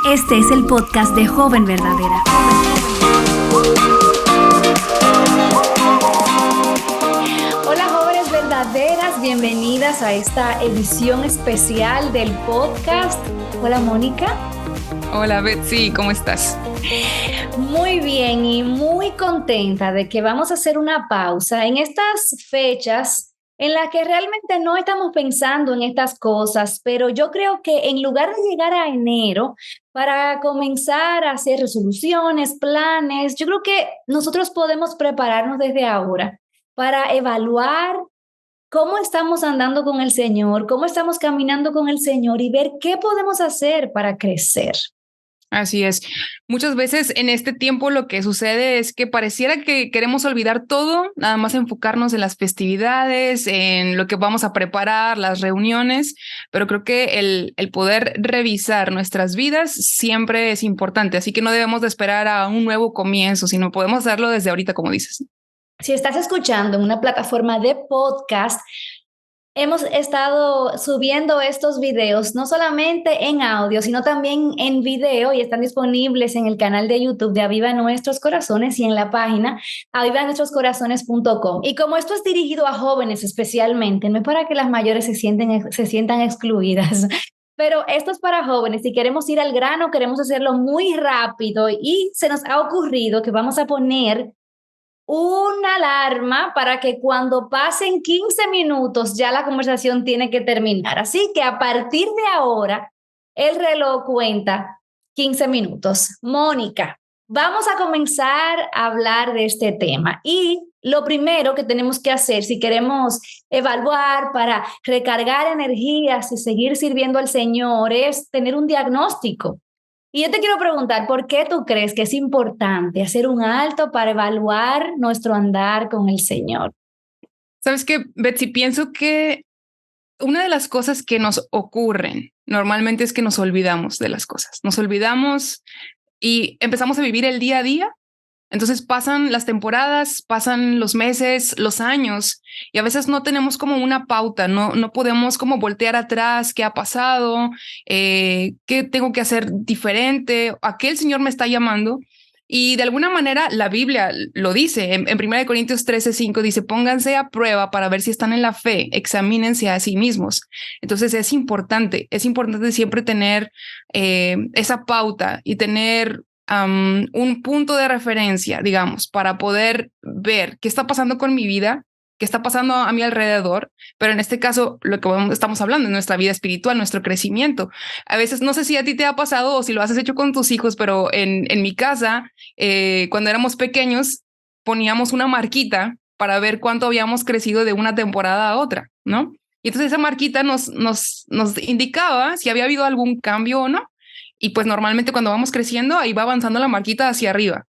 Este es el podcast de Joven Verdadera. Hola jóvenes verdaderas, bienvenidas a esta edición especial del podcast. Hola Mónica. Hola Betsy, ¿cómo estás? Muy bien y muy contenta de que vamos a hacer una pausa en estas fechas en las que realmente no estamos pensando en estas cosas, pero yo creo que en lugar de llegar a enero para comenzar a hacer resoluciones, planes, yo creo que nosotros podemos prepararnos desde ahora para evaluar cómo estamos andando con el Señor, cómo estamos caminando con el Señor y ver qué podemos hacer para crecer. Así es. Muchas veces en este tiempo lo que sucede es que pareciera que queremos olvidar todo, nada más enfocarnos en las festividades, en lo que vamos a preparar, las reuniones, pero creo que el poder revisar nuestras vidas siempre es importante, así que no debemos de esperar a un nuevo comienzo, sino podemos hacerlo desde ahorita, como dices. Si estás escuchando en una plataforma de podcast, hemos estado subiendo estos videos no solamente en audio, sino también en video y están disponibles en el canal de YouTube de Aviva Nuestros Corazones y en la página avivanuestroscorazones.com. Y como esto es dirigido a jóvenes especialmente, no es para que las mayores se sientan excluidas, pero esto es para jóvenes. Si queremos ir al grano, queremos hacerlo muy rápido y se nos ha ocurrido que vamos a poner una alarma para que cuando pasen 15 minutos ya la conversación tiene que terminar. Así que a partir de ahora, el reloj cuenta 15 minutos. Mónica, vamos a comenzar a hablar de este tema. Y lo primero que tenemos que hacer si queremos evaluar para recargar energías y seguir sirviendo al Señor es tener un diagnóstico. Y yo te quiero preguntar, ¿por qué tú crees que es importante hacer un alto para evaluar nuestro andar con el Señor? ¿Sabes qué, Betsy? Pienso que una de las cosas que nos ocurren normalmente es que nos olvidamos de las cosas. Nos olvidamos y empezamos a vivir el día a día. Entonces pasan las temporadas, pasan los meses, los años, y a veces no tenemos como una pauta, no podemos como voltear atrás, qué ha pasado, qué tengo que hacer diferente, a qué el Señor me está llamando. Y de alguna manera la Biblia lo dice, en 1 Corintios 13:5 dice, pónganse a prueba para ver si están en la fe, examínense a sí mismos. Entonces es importante siempre tener esa pauta y tener un punto de referencia, digamos, para poder ver qué está pasando con mi vida, qué está pasando a mi alrededor, pero en este caso lo que estamos hablando es nuestra vida espiritual, nuestro crecimiento. A veces no sé si a ti te ha pasado o si lo has hecho con tus hijos, pero en mi casa, cuando éramos pequeños, poníamos una marquita para ver cuánto habíamos crecido de una temporada a otra, ¿no? Y entonces esa marquita nos indicaba si había habido algún cambio o no. Y pues normalmente cuando vamos creciendo, ahí va avanzando la marquita hacia arriba.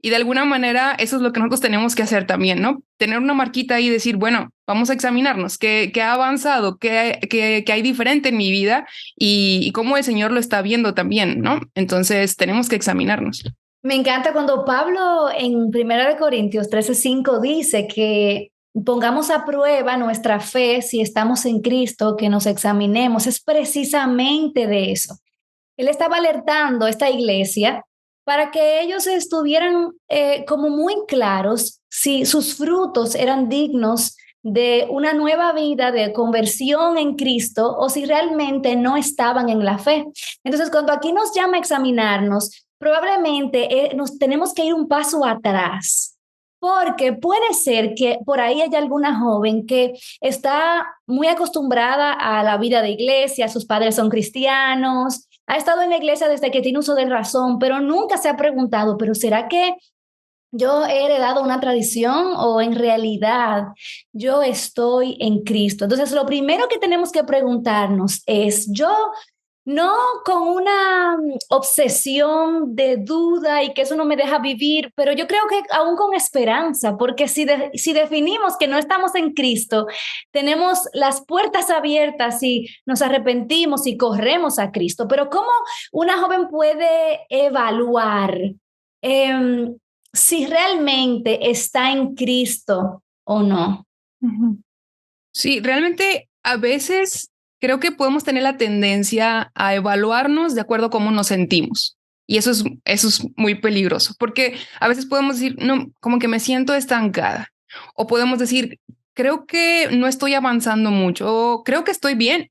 Y de alguna manera eso es lo que nosotros tenemos que hacer también, ¿no? Tener una marquita ahí y decir, bueno, vamos a examinarnos, qué ha avanzado, qué hay diferente en mi vida y cómo el Señor lo está viendo también, ¿no? Entonces tenemos que examinarnos. Me encanta cuando Pablo en 1 Corintios 13:5 dice que pongamos a prueba nuestra fe si estamos en Cristo, que nos examinemos. Es precisamente de eso. Él estaba alertando a esta iglesia para que ellos estuvieran como muy claros si sus frutos eran dignos de una nueva vida de conversión en Cristo o si realmente no estaban en la fe. Entonces, cuando aquí nos llama a examinarnos, probablemente nos tenemos que ir un paso atrás. Porque puede ser que por ahí haya alguna joven que está muy acostumbrada a la vida de iglesia, sus padres son cristianos, ha estado en la iglesia desde que tiene uso de razón, pero nunca se ha preguntado, ¿pero será que yo he heredado una tradición o en realidad yo estoy en Cristo? Entonces, lo primero que tenemos que preguntarnos es, yo no con una obsesión de duda y que eso no me deja vivir, pero yo creo que aún con esperanza, porque si definimos que no estamos en Cristo, tenemos las puertas abiertas y nos arrepentimos y corremos a Cristo. Pero ¿cómo una joven puede evaluar eh, si realmente está en Cristo o no? Sí, realmente a veces creo que podemos tener la tendencia a evaluarnos de acuerdo a cómo nos sentimos. Y eso es muy peligroso, porque a veces podemos decir, no, como que me siento estancada. O podemos decir, creo que no estoy avanzando mucho, o creo que estoy bien.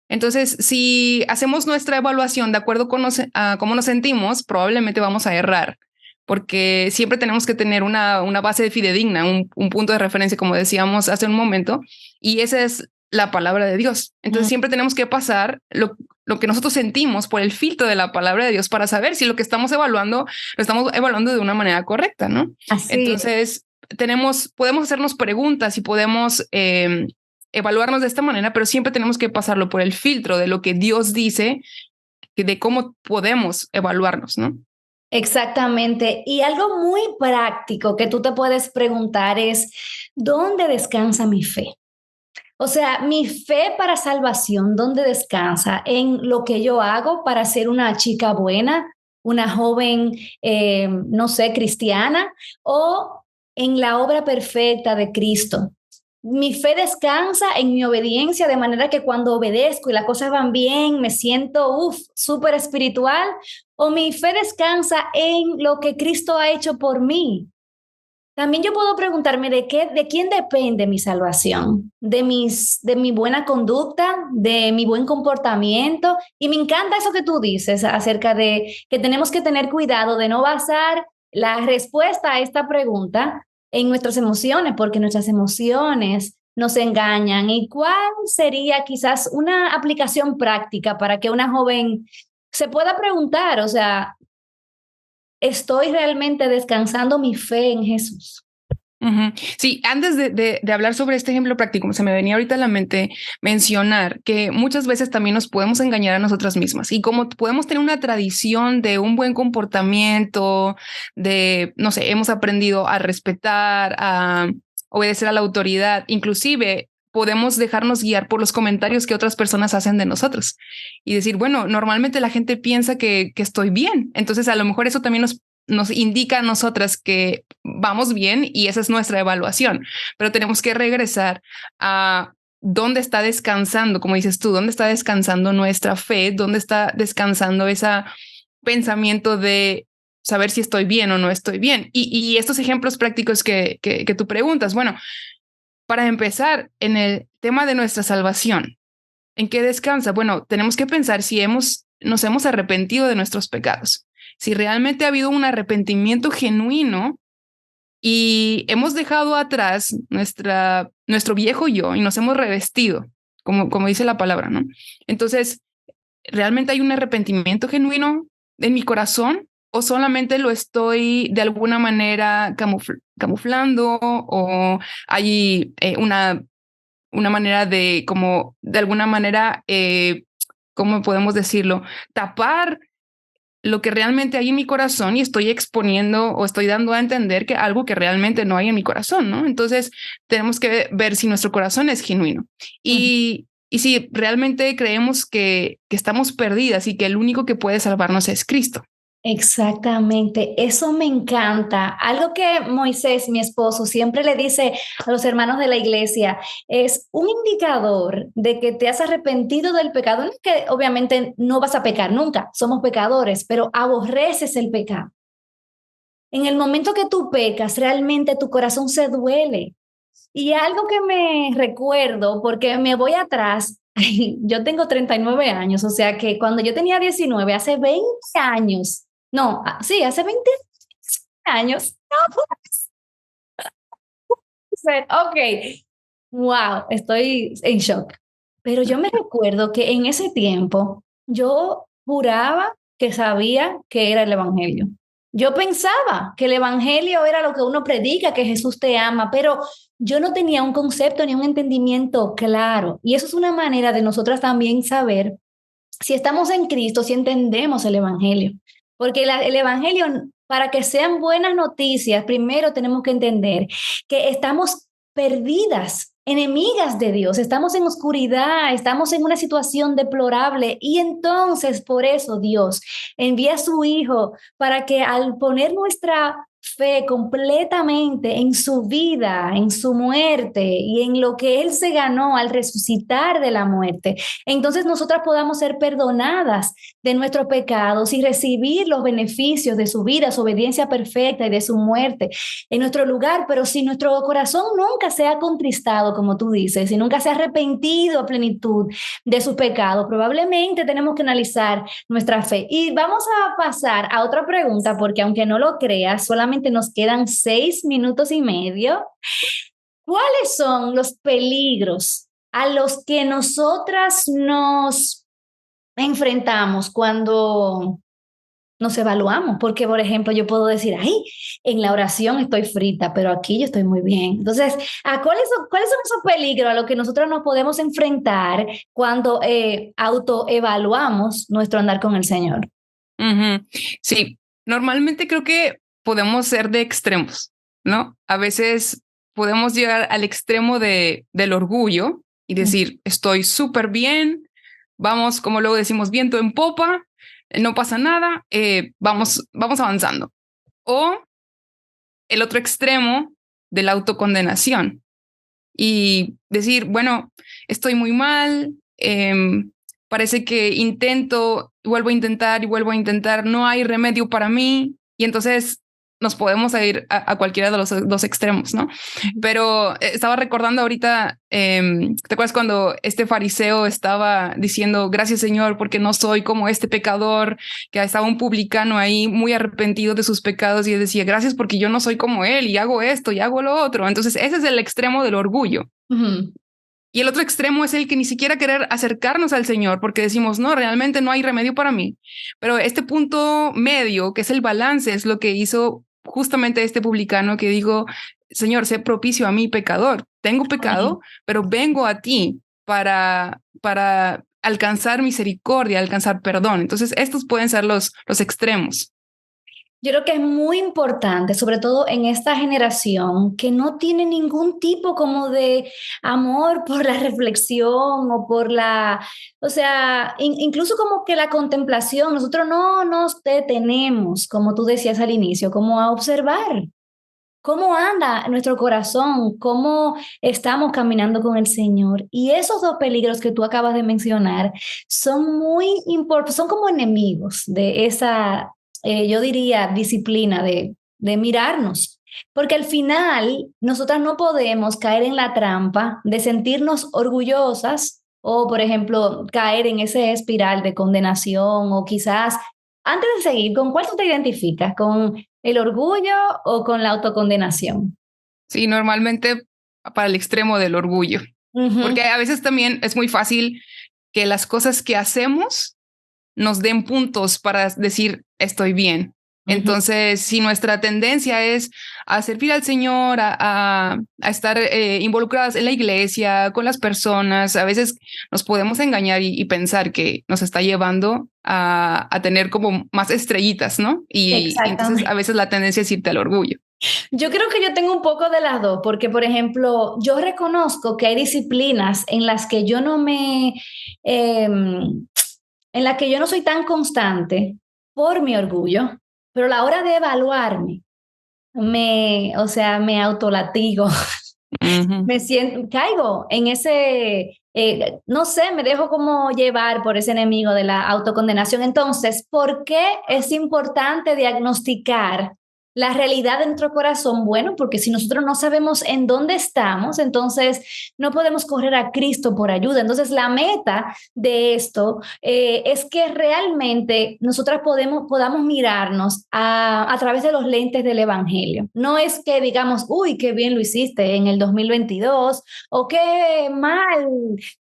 Entonces, si hacemos nuestra evaluación de acuerdo con a cómo nos sentimos, probablemente vamos a errar, porque siempre tenemos que tener una base de fidedigna, un punto de referencia, como decíamos hace un momento, y esa es la palabra de Dios. Entonces, siempre tenemos que pasar lo que nosotros sentimos por el filtro de la palabra de Dios para saber si lo que estamos evaluando lo estamos evaluando de una manera correcta, ¿no? Así. Entonces, podemos hacernos preguntas y podemos evaluarnos de esta manera, pero siempre tenemos que pasarlo por el filtro de lo que Dios dice, de cómo podemos evaluarnos, ¿no? Exactamente. Y algo muy práctico que tú te puedes preguntar es, ¿dónde descansa mi fe? O sea, mi fe para salvación, ¿dónde descansa? ¿En lo que yo hago para ser una chica buena, una joven, no sé, cristiana, o en la obra perfecta de Cristo? Mi fe descansa en mi obediencia, de manera que cuando obedezco y las cosas van bien, me siento, súper espiritual, o mi fe descansa en lo que Cristo ha hecho por mí. También yo puedo preguntarme de quién depende mi salvación, de mi buena conducta, de mi buen comportamiento. Y me encanta eso que tú dices acerca de que tenemos que tener cuidado de no basar la respuesta a esta pregunta en nuestras emociones, porque nuestras emociones nos engañan. ¿Y cuál sería quizás una aplicación práctica para que una joven se pueda preguntar, o sea, ¿estoy realmente descansando mi fe en Jesús? Sí, antes de hablar sobre este ejemplo práctico, se me venía ahorita a la mente mencionar que muchas veces también nos podemos engañar a nosotras mismas y como podemos tener una tradición de un buen comportamiento, de, no sé, hemos aprendido a respetar, a obedecer a la autoridad, inclusive podemos dejarnos guiar por los comentarios que otras personas hacen de nosotros y decir, bueno, normalmente la gente piensa que estoy bien, entonces a lo mejor eso también nos indica a nosotras que vamos bien y esa es nuestra evaluación, pero tenemos que regresar a dónde está descansando, como dices tú, dónde está descansando nuestra fe, dónde está descansando ese pensamiento de saber si estoy bien o no estoy bien. Y estos ejemplos prácticos que tú preguntas, bueno, para empezar, en el tema de nuestra salvación, ¿en qué descansa? Bueno, tenemos que pensar si nos hemos arrepentido de nuestros pecados. Si realmente ha habido un arrepentimiento genuino y hemos dejado atrás nuestro viejo yo y nos hemos revestido, como dice la palabra, ¿no? Entonces, ¿realmente hay un arrepentimiento genuino en mi corazón o solamente lo estoy de alguna manera camuflando o hay una manera de, como de alguna manera, ¿cómo podemos decirlo? Tapar lo que realmente hay en mi corazón y estoy exponiendo o estoy dando a entender que algo que realmente no hay en mi corazón, ¿no? Entonces tenemos que ver si nuestro corazón es genuino y si realmente creemos que estamos perdidas y que el único que puede salvarnos es Cristo. Exactamente, eso me encanta. Algo que Moisés, mi esposo, siempre le dice a los hermanos de la iglesia es un indicador de que te has arrepentido del pecado. No es que obviamente no vas a pecar nunca, somos pecadores, pero aborreces el pecado. En el momento que tú pecas, realmente tu corazón se duele. Y algo que me recuerdo, porque me voy atrás, yo tengo 39 años, o sea que cuando yo tenía 19, hace 20 años, no, sí, hace 20 años. No puede ser. Ok, wow, estoy en shock. Pero yo me recuerdo que en ese tiempo yo juraba que sabía que era el evangelio. Yo pensaba que el evangelio era lo que uno predica, que Jesús te ama, pero yo no tenía un concepto ni un entendimiento claro. Y eso es una manera de nosotras también saber si estamos en Cristo, si entendemos el evangelio. Porque el evangelio, para que sean buenas noticias, primero tenemos que entender que estamos perdidas, enemigas de Dios, estamos en oscuridad, estamos en una situación deplorable y entonces por eso Dios envía a su Hijo para que al poner nuestra fe completamente en su vida, en su muerte y en lo que Él se ganó al resucitar de la muerte, entonces nosotras podamos ser perdonadas de nuestros pecados y recibir los beneficios de su vida, su obediencia perfecta y de su muerte en nuestro lugar. Pero si nuestro corazón nunca se ha contristado, como tú dices, si nunca se ha arrepentido a plenitud de su pecado, probablemente tenemos que analizar nuestra fe. Y vamos a pasar a otra pregunta, porque aunque no lo creas, solamente nos quedan 6 minutos y medio. ¿Cuáles son los peligros a los que nosotras nos enfrentamos cuando nos evaluamos? Porque, por ejemplo, yo puedo decir, ay, en la oración estoy frita, pero aquí yo estoy muy bien. Entonces, ¿cuáles son esos peligros a los que nosotros nos podemos enfrentar cuando autoevaluamos nuestro andar con el Señor? Sí, normalmente creo que podemos ser de extremos, ¿no? A veces podemos llegar al extremo del orgullo y decir, estoy súper bien, vamos, como luego decimos, viento en popa, no pasa nada, vamos avanzando. O el otro extremo de la autocondenación y decir, bueno, estoy muy mal, parece que vuelvo a intentar y vuelvo a intentar, no hay remedio para mí, y entonces nos podemos ir a cualquiera de los dos extremos, ¿no? Pero estaba recordando ahorita, ¿te acuerdas cuando este fariseo estaba diciendo, gracias Señor, porque no soy como este pecador, que estaba un publicano ahí muy arrepentido de sus pecados y él decía, gracias porque yo no soy como él y hago esto y hago lo otro? Entonces ese es el extremo del orgullo. Y el otro extremo es el que ni siquiera querer acercarnos al Señor porque decimos, no, realmente no hay remedio para mí. Pero este punto medio, que es el balance, es lo que hizo justamente este publicano que dijo, Señor, sé propicio a mí, pecador. Tengo pecado, pero vengo a ti para alcanzar misericordia, alcanzar perdón. Entonces, estos pueden ser los extremos. Yo creo que es muy importante, sobre todo en esta generación que no tiene ningún tipo como de amor por la reflexión o por o sea, incluso como que la contemplación. Nosotros no nos detenemos, como tú decías al inicio, como a observar cómo anda nuestro corazón, cómo estamos caminando con el Señor. Y esos dos peligros que tú acabas de mencionar son muy importantes, son como enemigos de esa, yo diría, disciplina de mirarnos. Porque al final nosotras no podemos caer en la trampa de sentirnos orgullosas o, por ejemplo, caer en ese espiral de condenación o quizás, antes de seguir, ¿con cuál tú te identificas? ¿Con el orgullo o con la autocondenación? Sí, normalmente para el extremo del orgullo. Porque a veces también es muy fácil que las cosas que hacemos nos den puntos para decir estoy bien. Entonces, si nuestra tendencia es a servir al Señor, a estar involucradas en la iglesia, con las personas, a veces nos podemos engañar y pensar que nos está llevando a tener como más estrellitas, ¿no? Y entonces a veces la tendencia es irte al orgullo. Yo creo que yo tengo un poco de las dos, porque, por ejemplo, yo reconozco que hay disciplinas en las que yo no en las que yo no soy tan constante por mi orgullo, pero a la hora de evaluarme, o sea, me autolatigo. Me siento, caigo en ese, no sé, me dejo como llevar por ese enemigo de la autocondenación. Entonces, ¿por qué es importante diagnosticar la realidad de nuestro corazón? Bueno, porque si nosotros no sabemos en dónde estamos, entonces no podemos correr a Cristo por ayuda. Entonces, la meta de esto es que realmente nosotras podamos mirarnos a través de los lentes del Evangelio. No es que digamos, uy, qué bien lo hiciste en el 2022 o qué mal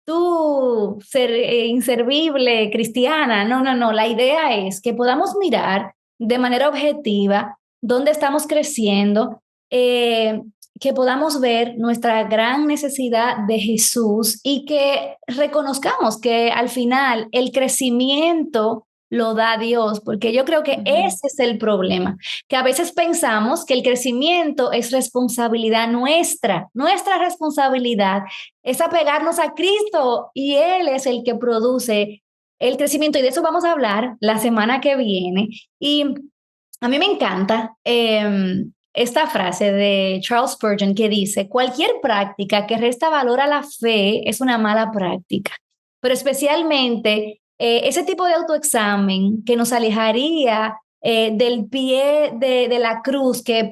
tú ser inservible cristiana. No, no, no. La idea es que podamos mirar de manera objetiva dónde estamos creciendo, que podamos ver nuestra gran necesidad de Jesús y que reconozcamos que al final el crecimiento lo da Dios, porque yo creo que ese es el problema, que a veces pensamos que el crecimiento es responsabilidad nuestra responsabilidad es apegarnos a Cristo y Él es el que produce el crecimiento, y de eso vamos a hablar la semana que viene. Y A mí me encanta esta frase de Charles Spurgeon que dice: cualquier práctica que resta valor a la fe es una mala práctica, pero especialmente ese tipo de autoexamen que nos alejaría del pie de la cruz, que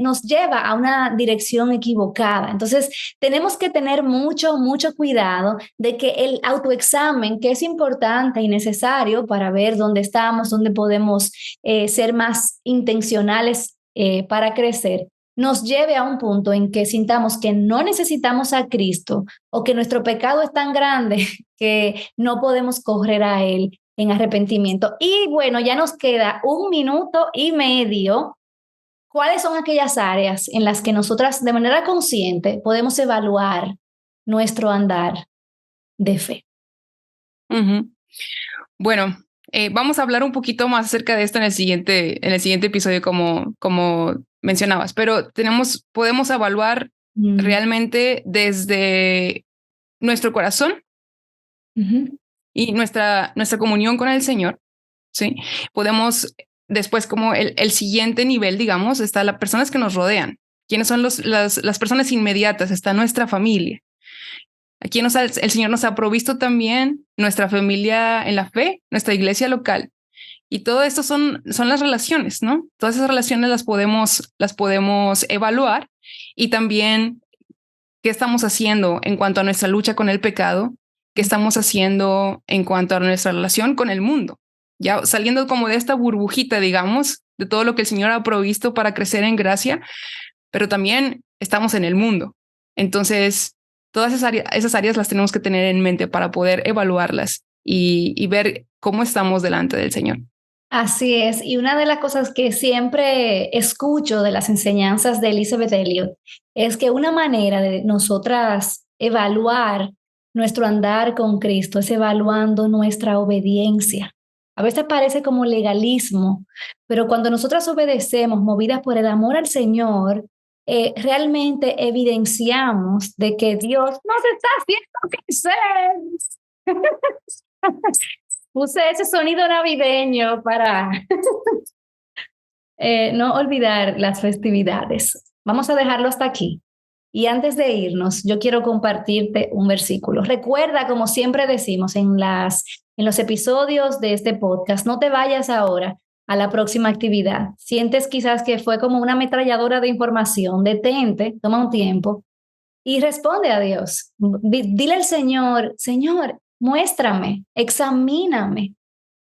nos lleva a una dirección equivocada. Entonces, tenemos que tener mucho cuidado de que el autoexamen, que es importante y necesario para ver dónde estamos, dónde podemos ser más intencionales para crecer, nos lleve a un punto en que sintamos que no necesitamos a Cristo o que nuestro pecado es tan grande que no podemos correr a Él en arrepentimiento. Y bueno, ya nos queda 1 minuto y medio. ¿Cuáles son aquellas áreas en las que nosotras de manera consciente podemos evaluar nuestro andar de fe? Uh-huh. Bueno, vamos a hablar un poquito más acerca de esto en el siguiente episodio, como mencionabas, pero podemos evaluar realmente desde nuestro corazón y nuestra comunión con el Señor, ¿sí? Podemos después, como el siguiente nivel, digamos, está las personas que nos rodean. ¿Quiénes son las personas inmediatas? Está nuestra familia. Aquí el Señor nos ha provisto también nuestra familia en la fe, nuestra iglesia local. Y todo esto son las relaciones, ¿no? Todas esas relaciones las podemos evaluar, y también qué estamos haciendo en cuanto a nuestra lucha con el pecado, qué estamos haciendo en cuanto a nuestra relación con el mundo. Ya saliendo como de esta burbujita, digamos, de todo lo que el Señor ha provisto para crecer en gracia, pero también estamos en el mundo. Entonces, todas esas áreas las tenemos que tener en mente para poder evaluarlas y ver cómo estamos delante del Señor. Así es, y una de las cosas que siempre escucho de las enseñanzas de Elisabeth Elliot es que una manera de nosotras evaluar nuestro andar con Cristo es evaluando nuestra obediencia. A veces parece como legalismo, pero cuando nosotras obedecemos, movidas por el amor al Señor, realmente evidenciamos de que Dios nos está haciendo crecer. Puse ese sonido navideño para no olvidar las festividades. Vamos a dejarlo hasta aquí. Y antes de irnos, yo quiero compartirte un versículo. Recuerda, como siempre decimos en los episodios de este podcast, no te vayas ahora a la próxima actividad. Sientes quizás que fue como una ametralladora de información. Detente, toma un tiempo y responde a Dios. Dile al Señor: Señor, muéstrame, examíname.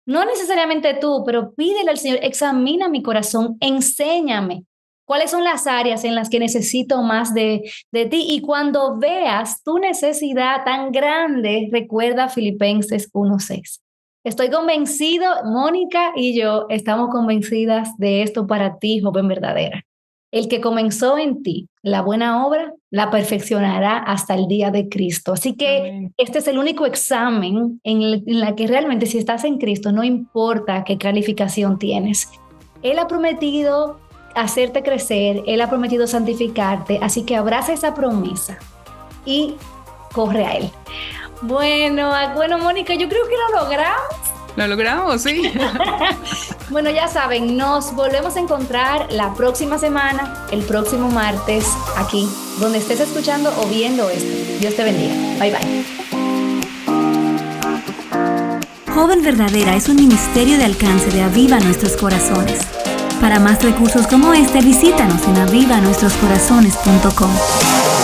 No necesariamente tú, pero pídele al Señor: examina mi corazón, enséñame cuáles son las áreas en las que necesito más de ti. Y cuando veas tu necesidad tan grande, recuerda Filipenses 1:6. Estoy convencido, Mónica y yo estamos convencidas de esto para ti, joven verdadera. El que comenzó en ti la buena obra, la perfeccionará hasta el día de Cristo. Así que este es el único examen en la que realmente, si estás en Cristo, no importa qué calificación tienes. Él ha prometido hacerte crecer, Él ha prometido santificarte, así que abraza esa promesa y corre a Él. Bueno, Mónica, yo creo que lo logramos. Lo logramos, sí. Bueno, ya saben, nos volvemos a encontrar la próxima semana, el próximo martes, aquí, donde estés escuchando o viendo esto. Dios te bendiga. Bye, bye. Joven Verdadera es un ministerio de alcance de Aviva Nuestros Corazones. Para más recursos como este, visítanos en avivanuestroscorazones.com.